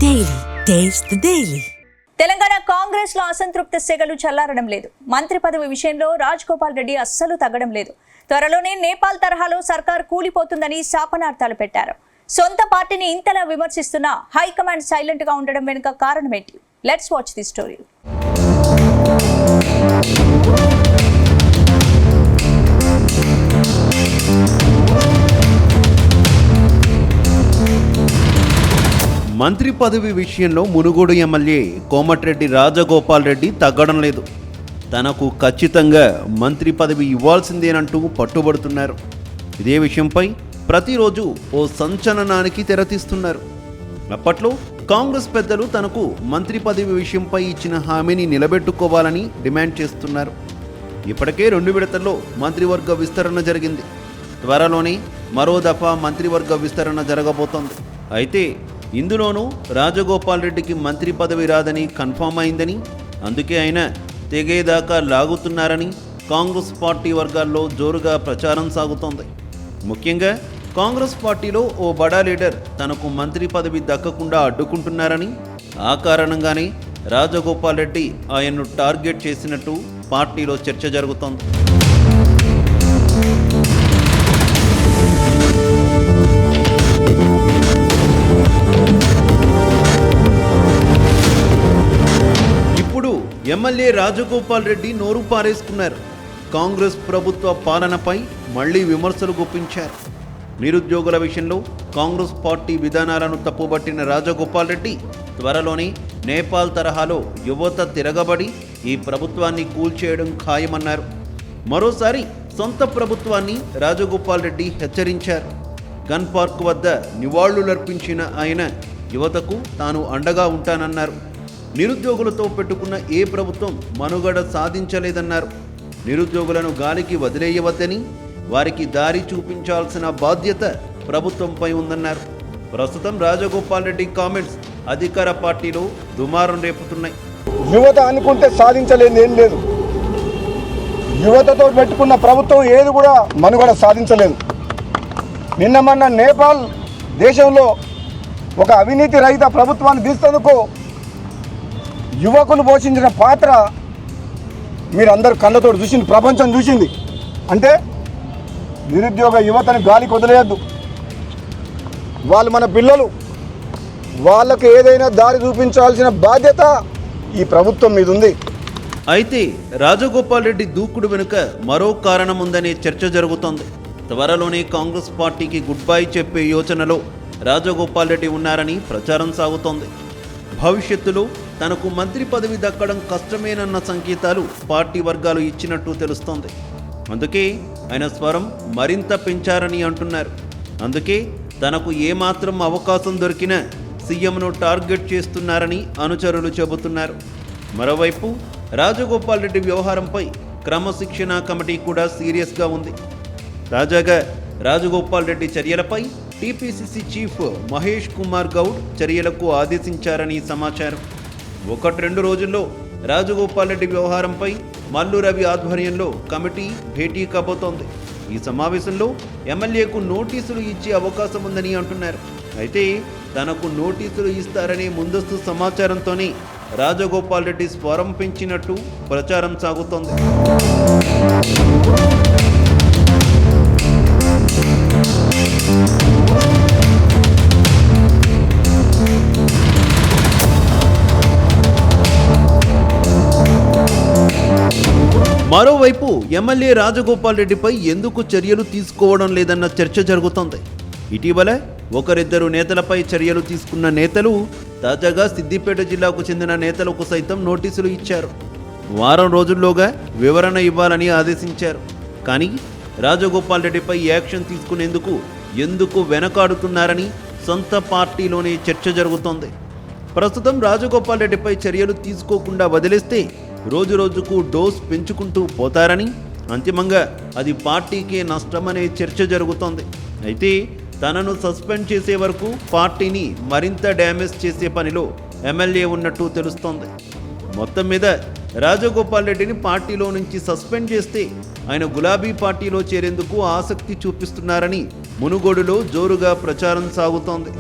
Daily taste the daily. Telangana Congress లో అసంతృప్త సెగలు చల్లారడం లేదు. మంత్రి పదవి విషయంలో రాజగోపాల్ రెడ్డి అస్సలు తగ్గడం లేదు. త్వరలోనే నేపాల్ తరహాలో సర్కార్ కూలిపోతుందని శాపనార్థాలు పెట్టారు. సొంత పార్టీని ఇంతలా విమర్శిస్తున్న హైకమాండ్ సైలెంట్ గా ఉండడం వెనుక కారణం ఏంటి? Let's watch the story. మంత్రి పదవి విషయంలో మునుగోడు ఎమ్మెల్యే కోమటిరెడ్డి రాజగోపాల్ రెడ్డి తగ్గడం లేదు. తనకు ఖచ్చితంగా మంత్రి పదవి ఇవ్వాల్సిందేనంటూ పట్టుబడుతున్నారు. ఇదే విషయంపై ప్రతిరోజు ఓ సంచలనానికి తెరతీస్తున్నారు. అప్పట్లో కాంగ్రెస్ పెద్దలు తనకు మంత్రి పదవి విషయంపై ఇచ్చిన హామీని నిలబెట్టుకోవాలని డిమాండ్ చేస్తున్నారు. ఇప్పటికే 2 విడతల్లో మంత్రివర్గ విస్తరణ జరిగింది. త్వరలోనే మరో దఫా మంత్రివర్గ విస్తరణ జరగబోతోంది. అయితే ఇందులోనూ రాజగోపాల్ రెడ్డికి మంత్రి పదవి రాదని కన్ఫామ్ అయిందని, అందుకే ఆయన తెగేదాకా లాగుతున్నారని కాంగ్రెస్ పార్టీ వర్గాల్లో జోరుగా ప్రచారం సాగుతోంది. ముఖ్యంగా కాంగ్రెస్ పార్టీలో ఓ బడా లీడర్ తనకు మంత్రి పదవి దక్కకుండా అడ్డుకుంటున్నారని, ఆ కారణంగానే రాజగోపాల్ రెడ్డి ఆయన్ను టార్గెట్ చేసినట్టు పార్టీలో చర్చ జరుగుతోంది. ఎమ్మెల్యే రాజగోపాల్ రెడ్డి నోరు పారేసుకున్నారు. కాంగ్రెస్ ప్రభుత్వ పాలనపై మళ్లీ విమర్శలు గుప్పించారు. నిరుద్యోగుల విషయంలో కాంగ్రెస్ పార్టీ విధానాలను తప్పుబట్టిన రాజగోపాల్ రెడ్డి త్వరలోనే నేపాల్ తరహాలో యువత తిరగబడి ఈ ప్రభుత్వాన్ని కూల్చేయడం ఖాయమన్నారు. మరోసారి సొంత ప్రభుత్వాన్ని రాజగోపాల్ రెడ్డి హెచ్చరించారు. గన్ పార్క్ వద్ద నివాళులర్పించిన ఆయన యువతకు తాను అండగా ఉంటానన్నారు. నిరుద్యోగులతో పెట్టుకున్న ఏ ప్రభుత్వం మనుగడ సాధించలేదన్నారు. నిరుద్యోగులను గాలికి వదిలేయవద్దని, వారికి దారి చూపించాల్సిన బాధ్యత ప్రభుత్వంపై ఉందన్నారు. ప్రస్తుతం రాజగోపాల్ రెడ్డి కామెంట్స్ అధికార పార్టీలో దుమారం రేపుతున్నాయి. యువత అనుకుంటే సాధించలేని ఏం లేదు. యువతతో పెట్టుకున్న ప్రభుత్వం ఏది కూడా మనుగడ సాధించలేదు. నిన్న మొన్న నేపాల్ దేశంలో ఒక అవినీతి రహిత ప్రభుత్వాన్ని తీసేందుకు యువకులు పోషించిన పాత్ర మీరందరూ కళ్ళతో చూసింది, ప్రపంచం చూసింది. అంటే నిరుద్యోగ యువతని గాలికి వదిలేయద్దు. వాళ్ళు మన పిల్లలు, వాళ్ళకు ఏదైనా దారి చూపించాల్సిన బాధ్యత ఈ ప్రభుత్వం మీద ఉంది. అయితే రాజగోపాల్ రెడ్డి దూకుడు వెనుక మరో కారణం ఉందనే చర్చ జరుగుతోంది. త్వరలోనే కాంగ్రెస్ పార్టీకి గుడ్ బై చెప్పే యోచనలో రాజగోపాల్ రెడ్డి ఉన్నారని ప్రచారం సాగుతోంది. భవిష్యత్తులో తనకు మంత్రి పదవి దక్కడం కష్టమేనన్న సంకేతాలు పార్టీ వర్గాలు ఇచ్చినట్టు తెలుస్తోంది. అందుకే ఆయన స్వరం మరింత పెంచారని అంటున్నారు. అందుకే తనకు ఏమాత్రం అవకాశం దొరికినా సీఎంను టార్గెట్ చేస్తున్నారని అనుచరులు చెబుతున్నారు. మరోవైపు రాజగోపాల్ రెడ్డి వ్యవహారంపై క్రమశిక్షణ కమిటీ కూడా సీరియస్గా ఉంది. తాజాగా రాజగోపాల్ రెడ్డి చర్యలపై టీపీసీసీ చీఫ్ మహేష్ కుమార్ గౌడ్ చర్యలకు ఆదేశించారని సమాచారం. 1-2 రోజుల్లో రాజగోపాల్ రెడ్డి వ్యవహారంపై మల్లు రవి ఆధ్వర్యంలో కమిటీ భేటీ కాబోతోంది. ఈ సమావేశంలో ఎమ్మెల్యేకు నోటీసులు ఇచ్చే అవకాశం ఉందని అంటున్నారు. అయితే తనకు నోటీసులు ఇస్తారనే ముందస్తు సమాచారంతోనే రాజగోపాల్ రెడ్డి స్వరం పెంచినట్టు ప్రచారం సాగుతోంది. మరోవైపు ఎమ్మెల్యే రాజగోపాల్ రెడ్డిపై ఎందుకు చర్యలు తీసుకోవడం లేదన్న చర్చ జరుగుతోంది. ఇటీవల 1-2 నేతలపై చర్యలు తీసుకున్న నేతలు తాజాగా సిద్దిపేట జిల్లాకు చెందిన నేతలకు సైతం నోటీసులు ఇచ్చారు. వారం రోజుల్లోగా వివరణ ఇవ్వాలని ఆదేశించారు. కానీ రాజగోపాల్ రెడ్డిపై యాక్షన్ తీసుకునేందుకు ఎందుకు వెనకాడుతున్నారని సొంత పార్టీలోనే చర్చ జరుగుతోంది. ప్రస్తుతం రాజగోపాల్ రెడ్డిపై చర్యలు తీసుకోకుండా వదిలేస్తే రోజురోజుకు డోస్ పెంచుకుంటూ పోతారని, అంతిమంగా అది పార్టీకే నష్టమనే చర్చ జరుగుతోంది. అయితే తనను సస్పెండ్ చేసే వరకు పార్టీని మరింత డ్యామేజ్ చేసే పనిలో ఎమ్మెల్యే ఉన్నట్టు తెలుస్తోంది. మొత్తం మీద రాజగోపాల్ రెడ్డిని పార్టీలో నుంచి సస్పెండ్ చేస్తే ఆయన గులాబీ పార్టీలో చేరేందుకు ఆసక్తి చూపిస్తున్నారని మునుగోడులో జోరుగా ప్రచారం సాగుతోంది.